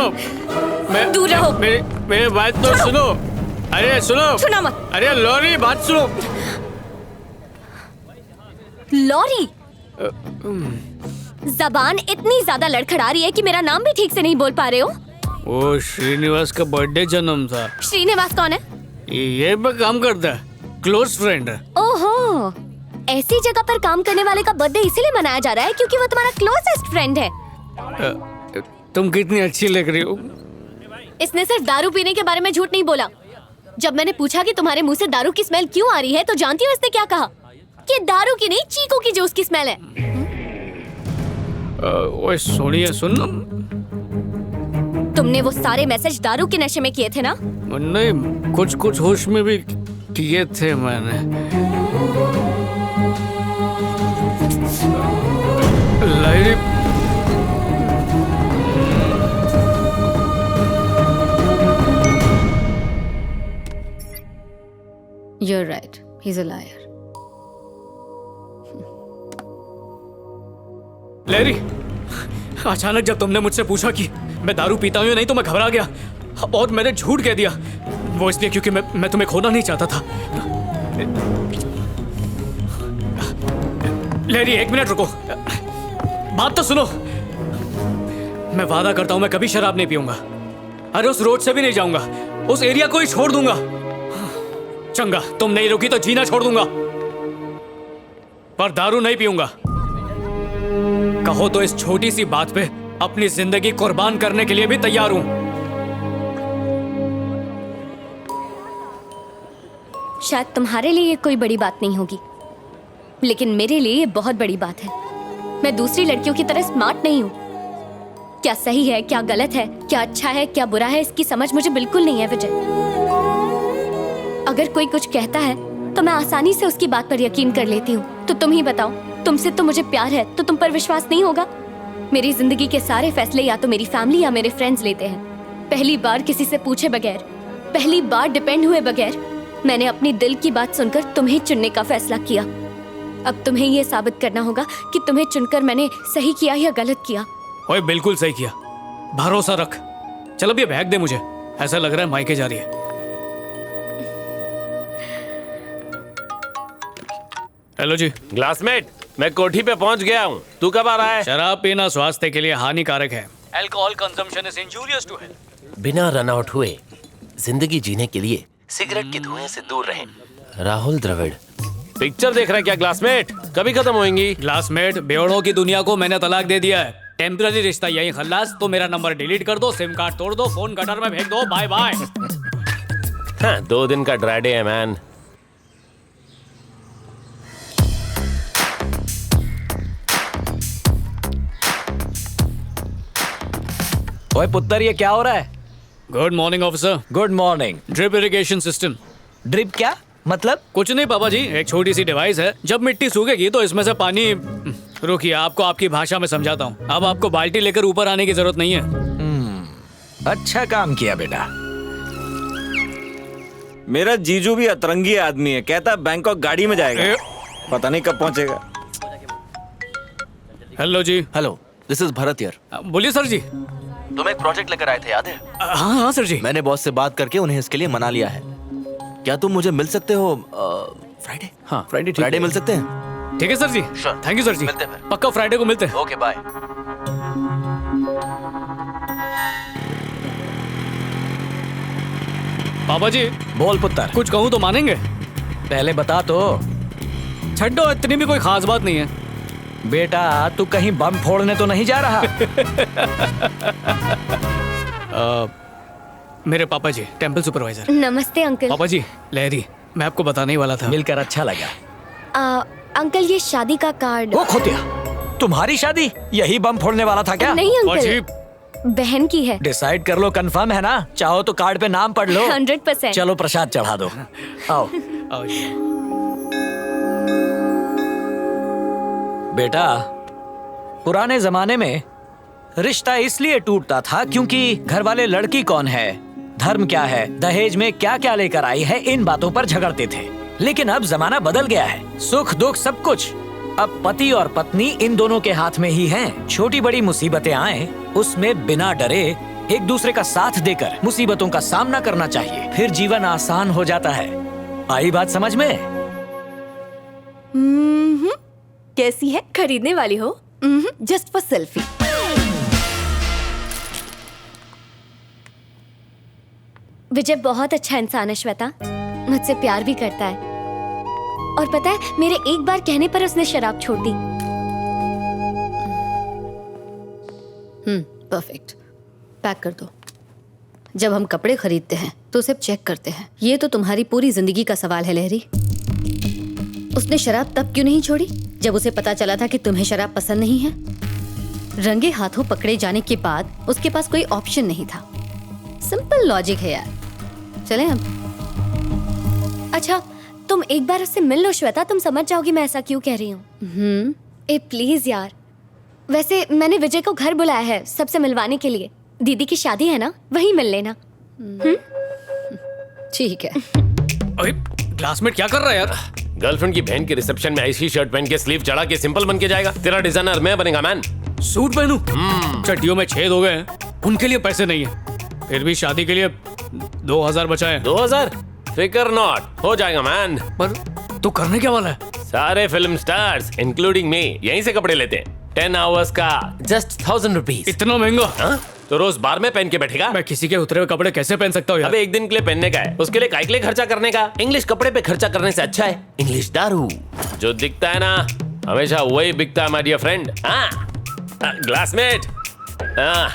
दूर रहो। मेरी बात तो सुनो। अरे सुनो। सुना मत। अरे लॉरी बात सुनो। लॉरी, जबान इतनी ज्यादा लड़खड़ा रही है कि मेरा नाम भी ठीक से नहीं बोल पा रहे हो। वो श्रीनिवास का बर्थडे जन्म था। श्रीनिवास कौन है? ये पे काम करता है, क्लोज फ्रेंड है। ओहो, ऐसी जगह पर काम करने वाले का बर्थडे इसीलिए मनाया जा रहा है क्योंकि वो तुम्हारा क्लोजेस्ट फ्रेंड है। तुम कितनी अच्छी लग रही हो। इसने सिर्फ दारू पीने के बारे में झूठ नहीं बोला। जब मैंने पूछा कि तुम्हारे मुंह से दारू की स्मेल क्यों आ रही है तो जानती हो इसने क्या कहा? कि दारू की नहीं, चीकू की जूस की स्मेल है। ओए सोनिया सुन। तुमने वो सारे मैसेज दारू के नशे में किए थे ना? नहीं, कुछ कुछ होश में भी किए थे मैंने। लाइरी, You're right. He's a liar. Larry, अचानक जब तुमने मुझसे पूछा कि मैं दारू पीता हूँ या नहीं तो मैं घबरा गया और मैंने झूठ कह दिया। वो इसलिए क्योंकि मैं तुम्हें खोना नहीं चाहता था। लैरी, एक मिनट रुको, बात तो सुनो। मैं वादा करता हूँ मैं कभी शराब नहीं पीऊंगा। अरे उस रोड से भी नहीं जाऊंगा, उस एरिया को ही छोड़ दूंगा। चंगा, तुम नहीं रुकी तो जीना छोड़ दूंगा, पर दारू नहीं पीऊंगा। कहो तो इस छोटी सी बात पे अपनी जिंदगी कुर्बान करने के लिए भी तैयार हूं। शायद तुम्हारे लिए ये कोई बड़ी बात नहीं होगी, लेकिन मेरे लिए ये बहुत बड़ी बात है। मैं दूसरी लड़कियों की तरह स्मार्ट नहीं हूं। क्या सही है, क्या गलत है, क्या अच्छा है, क्या बुरा है, इसकी समझ मुझे बिल्कुल नहीं है विजय। अगर कोई कुछ कहता है तो मैं आसानी से उसकी बात पर यकीन कर लेती हूँ। तो तुम ही बताओ, तुमसे तो मुझे प्यार है तो तुम पर विश्वास नहीं होगा? मेरी जिंदगी के सारे फैसले या तो मेरी फैमिली या मेरे फ्रेंड्स लेते हैं। पहली बार किसी से पूछे बगैर, पहली बार डिपेंड हुए बगैर मैंने अपनी दिल की बात सुनकर तुम्हें चुनने का फैसला किया। अब तुम्हें ये साबित करना होगा कि तुम्हें चुनकर मैंने सही किया या गलत किया। ओए, बिल्कुल सही किया, भरोसा रख। चल अब ये बैग दे मुझे, ऐसा लग रहा है मायके जा रही है। हेलो जी। क्लासमेट, मैं कोठी पे पहुंच गया हूँ। तू कब आ रहा है? शराब पीना स्वास्थ्य के लिए हानिकारक है। Alcohol consumption is injurious to health. बिना रन आउट हुए जिंदगी जीने के लिए सिगरेट के धुएं से दूर रहें। राहुल द्रविड़। पिक्चर देख रहा है क्या क्लासमेट? कभी खत्म होएंगी। क्लासमेट, बेवड़ों की दुनिया को मैंने तलाक दे दिया है। टेम्पररी रिश्ता यही खल्लास। तो मेरा नंबर डिलीट कर दो, सिम कार्ड तोड़ दो, फोन गटर में फेंक दो, बाय बाय। हाँ, 2 दिन का ड्राई डे है मैन। ओए पुत्तर, ये क्या हो रहा है? Good morning officer. Good morning. Drip irrigation system. Drip क्या मतलब? कुछ नहीं पापा जी, एक छोटी सी डिवाइस है। जब मिट्टी सूखेगी तो इसमें से पानी। रुकिए, आपको आपकी भाषा में समझाता हूँ। अब आपको बाल्टी लेकर ऊपर आने की जरूरत नहीं है। अच्छा काम किया बेटा। मेरा जीजू भी अतरंगी आदमी है, कहता बैंकॉक गाड़ी में जाएगा, पता नहीं कब पहुंचेगा। हेलो जी। Hello, this is Bharat here. बोलिए सर जी। तुम एक प्रोजेक्ट लेकर आए थे, याद है? हाँ हाँ सर जी। मैंने बॉस से बात करके उन्हें इसके लिए मना लिया है। क्या तुम मुझे मिल सकते हो फ्राइडे? हाँ फ्राइडे। फ्राइडे मिल सकते हैं? ठीक है sir ji. Sure. Thank you sir ji. मिलते हैं फिर। पक्का फ्राइडे को मिलते हैं। Okay bye. पापा जी। बोल पुत्तर। कुछ कहूँ तो मानेंगे? पहले बता तो। छड्डो, इतनी भी कोई खास बात नहीं है। बेटा, तू कहीं बम फोड़ने तो नहीं जा रहा? मेरे पापा जी, टेंपल सुपरवाइजर। नमस्ते अंकल। पापा जी, लहरी, मैं आपको बताने ही वाला था। मिलकर अच्छा लगा। अंकल, ये शादी का कार्ड। वो खोतिया, तुम्हारी शादी? यही बम फोड़ने वाला था क्या? नहीं पापा जी, अंकल, बहन की है। डिसाइड कर लो, कंफर्म है ना? चाहो तो कार्ड पे नाम पढ़ लो। 100%। चलो प्रसाद चढ़ा दो। आओ आओ जी। बेटा, पुराने जमाने में रिश्ता इसलिए टूटता था क्योंकि घर वाले लड़की कौन है, धर्म क्या है, दहेज में क्या क्या लेकर आई है, इन बातों पर झगड़ते थे। लेकिन अब जमाना बदल गया है। सुख दुख सब कुछ अब पति और पत्नी इन दोनों के हाथ में ही हैं। छोटी बड़ी मुसीबतें आए उसमें बिना डरे एक दूसरे का साथ देकर मुसीबतों का सामना करना चाहिए, फिर जीवन आसान हो जाता है। आई बात समझ में? कैसी है? खरीदने वाली हो? Just for selfie. विजय बहुत अच्छा इंसान है श्वेता, मुझसे प्यार भी करता है और पता है मेरे एक बार कहने पर उसने शराब छोड़ दी। परफेक्ट। पैक कर दो। जब हम कपड़े खरीदते हैं तो उसे चेक करते हैं। ये तो तुम्हारी पूरी जिंदगी का सवाल है लहरी। उसने शराब तब क्यों नहीं छोड़ी जब उसे पता चला था कि तुम्हें शराब पसंद नहीं है? रंगे हाथों पकड़े जाने के बाद उसके पास कोई ऑप्शन नहीं था। सिंपल लॉजिक है यार। चलें अब। अच्छा तुम एक बार उससे मिल लो श्वेता, तुम समझ जाओगी मैं ऐसा क्यों कह रही हूँ। ए प्लीज यार। वैसे मैंने विजय को घर बुलाया है सबसे मिलवाने के लिए। दीदी की शादी है ना, वहीं मिल लेना। ठीक है। अरे क्लासमेट क्या कर रहा है यार? गर्लफ्रेंड की बहन के रिसेप्शन में ऐसी शर्ट पहन के स्लीव चढ़ा के सिंपल बन के जाएगा? तेरा डिजाइनर मैं बनेगा मैन। सूट पहनूं? चड्डियों में छेद हो गए हैं, उनके लिए पैसे नहीं है, फिर भी शादी के लिए 2000 बचाए। 2000? फिकर नॉट, हो जाएगा मैन। पर तू करने क्या वाला है? सारे फिल्म स्टार्स इंक्लूडिंग मी यहीं से कपड़े लेते हैं। 10 आवर्स का जस्ट 1000 रुपीज। इतना महंगा? हाँ? तो रोज बार में पहन के बैठेगा? मैं किसी के उतरे हुए कपड़े कैसे पहन सकता हूँ यार? अबे एक दिन के लिए पहनने का है, उसके लिए काय के लिए खर्चा करने का? इंग्लिश कपड़े पे खर्चा करने से अच्छा है इंग्लिश दारू। जो दिखता है ना हमेशा वही बिकता है माय डियर फ्रेंड। हाँ ग्लासमेट, हाँ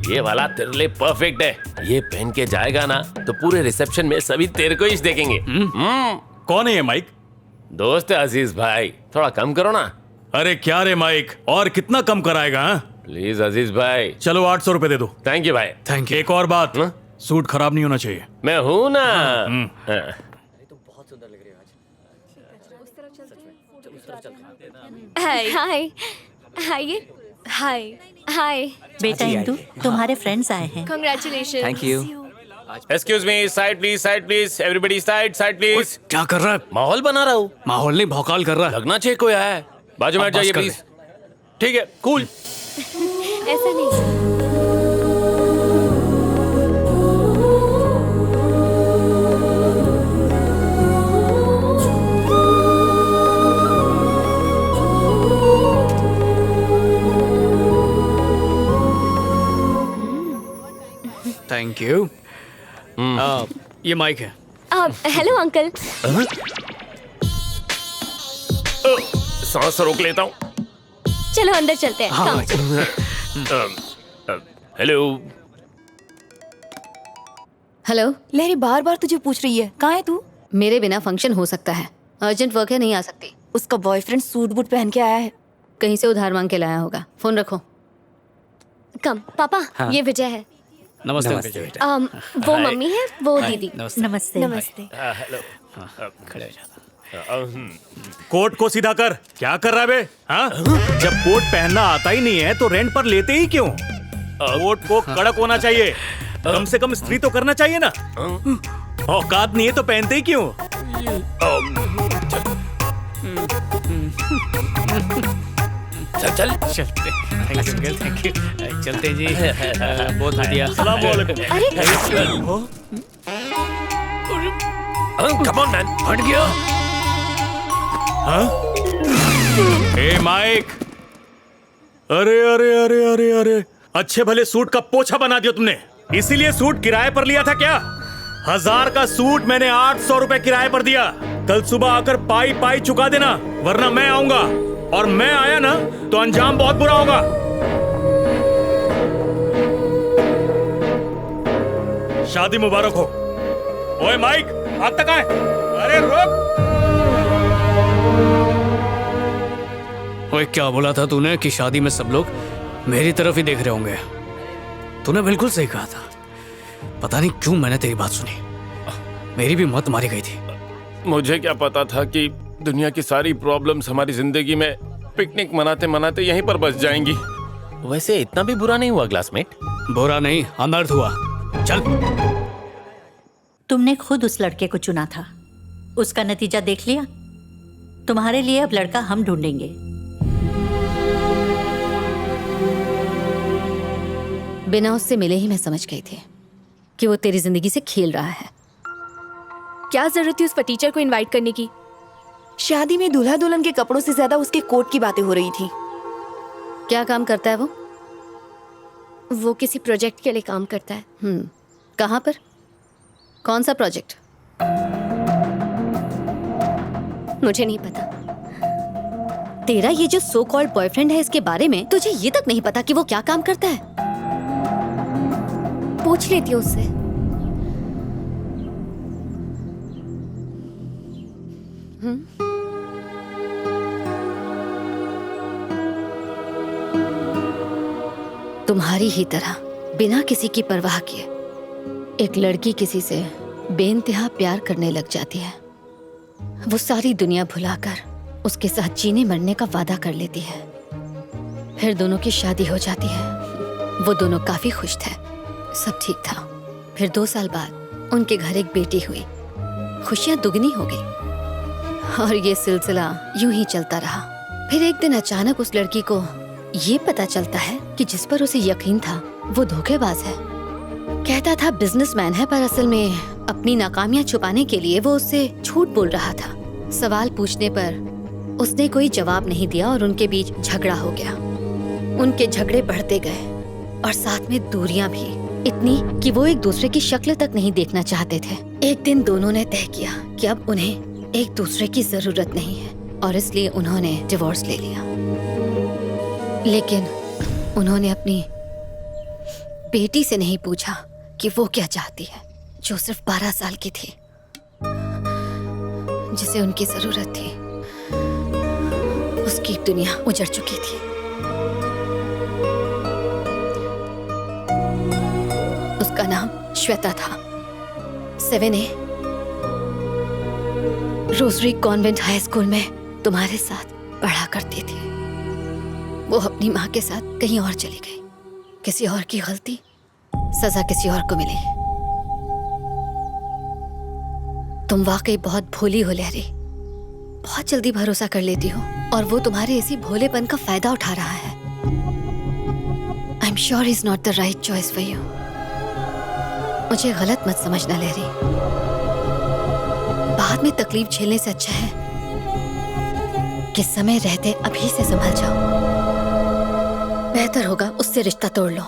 ये वाला तेरे लिए परफेक्ट है। ये पहन के जाएगा ना तो पूरे रिसेप्शन में सभी तेरे को ही देखेंगे। कौन है ये माइक? दोस्त है अजीज भाई, थोड़ा कम करो ना। अरे क्या रे माइक, और कितना कम कराएगा? हाँ? प्लीज अजीज भाई। चलो 800 रुपए दे दो। थैंक यू भाई। Thank you. एक और बात, हाँ? सूट खराब नहीं होना चाहिए। मैं हूं ना। हाँ। हाय हाय हाय हाय हाय। बेटा इंदु, तुम्हारे फ्रेंड्स आए हैं। Congratulation. Thank you. Excuse me, side please, everybody side please. क्या कर रहा है? माहौल बना रहा हूँ। माहौल नहीं भौकाल कर रहा है। लगना चाहिए कोई आया है। बाजू में अब हट जाइए बस कर प्लीज। ठीक है, कूल। ऐसा नहीं। Thank you. ये माइक है। Hello uncle. सांस रोक लेता हूँ। चलो अंदर चलते हैं। हाँ, हेलो। हेलो। लहरी बार बार तुझे पूछ रही है, कहाँ है तू? मेरे बिना फंक्शन हो सकता है, अर्जेंट वर्क है, नहीं आ सकती। उसका बॉयफ्रेंड सूट बूट पहन के आया है। कहीं से उधार मांग के लाया होगा। फोन रखो। कम पापा। ये विजय है। नमस्ते अंकल जी। वो मम्मी है, वो दीदी। नमस्ते। नमस्ते। हेलो। खड़े हो जाओ। कोट को सीधा कर। क्या कर रहा है बे? हाँ? जब कोट पहनना आता ही नहीं है तो रेंट पर लेते ही क्यों? कोट को कड़क होना चाहिए, कम से कम इस्त्री तो करना चाहिए ना। औकात नहीं है तो पहनते ही क्यों? चल चलते। Thank you. चलते जी। बहुत बढ़िया। अस्सलाम वालेकुम। Come on man. हट गया। ए माइक, अरे अरे अरे अरे अरे, अच्छे भले सूट का पोछा बना दिया तुमने। इसीलिए सूट किराए पर लिया था क्या? 1000 का सूट मैंने 800 रुपए किराए पर दिया। कल सुबह आकर पाई पाई चुका देना, वरना मैं आऊंगा, और मैं आया ना तो अंजाम बहुत बुरा होगा। शादी मुबारक हो। ओए माइक, हाथ तक आए। अरे रोक। ओए क्या बोला था तूने कि शादी में सब लोग मेरी तरफ ही देख रहे होंगे? तूने बिल्कुल सही कहा था। पता नहीं क्यों मैंने तेरी बात सुनी। मेरी भी मौत मारी गई थी। मुझे क्या पता था कि दुनिया की सारी प्रॉब्लम्स हमारी जिंदगी में पिकनिक मनाते मनाते यहीं पर बच जाएंगी। वैसे इतना भी बुरा नहीं हुआ क्लासमेट। बुरा नहीं, अनर्थ हुआ। चल। तुमने खुद उस लड़के को चुना था, उसका नतीजा देख लिया। तुम्हारे लिए अब लड़का हम ढूंढेंगे। बिना उससे मिले ही मैं समझ गई थी कि वो तेरी जिंदगी से खेल रहा है। क्या जरूरत थी उस टीचर को इनवाइट करने की? शादी में दूल्हा दुल्हन के कपड़ों से ज्यादा उसके कोट की बातें हो रही थी। क्या काम करता है वो? वो किसी प्रोजेक्ट के लिए काम करता है। कहाँ पर? कौन सा प्रोजेक्ट? मुझे नहीं पता। तेरा ये जो सो कॉल्ड बॉयफ्रेंड है, इसके बारे में तुझे ये तक नहीं पता कि वो क्या काम करता है? पूछ लेती हूँ उससे। तुम्हारी ही तरह बिना किसी की परवाह किए एक लड़की किसी से बेइंतहा प्यार करने लग जाती है। वो सारी दुनिया भुलाकर उसके साथ जीने मरने का वादा कर लेती है। फिर दोनों की शादी हो जाती है। वो दोनों काफी खुश थे, सब ठीक था। फिर 2 साल बाद उनके घर एक बेटी हुई। खुशियां दुगनी हो गई और ये सिलसिला यूं ही चलता रहा। फिर एक दिन अचानक उस लड़की को ये पता चलता है कि जिस पर उसे यकीन था वो धोखेबाज है। कहता था बिजनेसमैन है, पर असल में अपनी नाकामियां छुपाने के लिए वो उससे झूठ बोल रहा था। सवाल पूछने पर उसने कोई जवाब नहीं दिया और उनके बीच झगड़ा हो गया। उनके झगड़े बढ़ते गए और साथ में दूरियां भी, इतनी कि वो एक दूसरे की शक्ल तक नहीं देखना चाहते थे। एक दिन दोनों ने तय किया कि अब उन्हें एक दूसरे की जरूरत नहीं है और इसलिए उन्होंने डिवोर्स ले लिया। लेकिन उन्होंने अपनी बेटी से नहीं पूछा कि वो क्या चाहती है, जो सिर्फ 12 साल की थी, जिसे उनकी जरूरत थी। उसकी दुनिया उजड़ चुकी थी। उसका नाम श्वेता था। 7A rosary convent high school में तुम्हारे साथ पढ़ा करती थी। वो अपनी माँ के साथ कहीं और चली गई। किसी और की गलती, सजा किसी और को मिली। तुम वाकई बहुत भोली हो लहरी, बहुत जल्दी भरोसा कर लेती हो और वो तुम्हारे इसी भोलेपन का फायदा उठा रहा है। I am sure is not the right choice for you. मुझे गलत मत समझना लहरी, बाद में तकलीफ झेलने से अच्छा है कि समय रहते अभी से संभल जाओ। बेहतर होगा उससे रिश्ता तोड़ लो।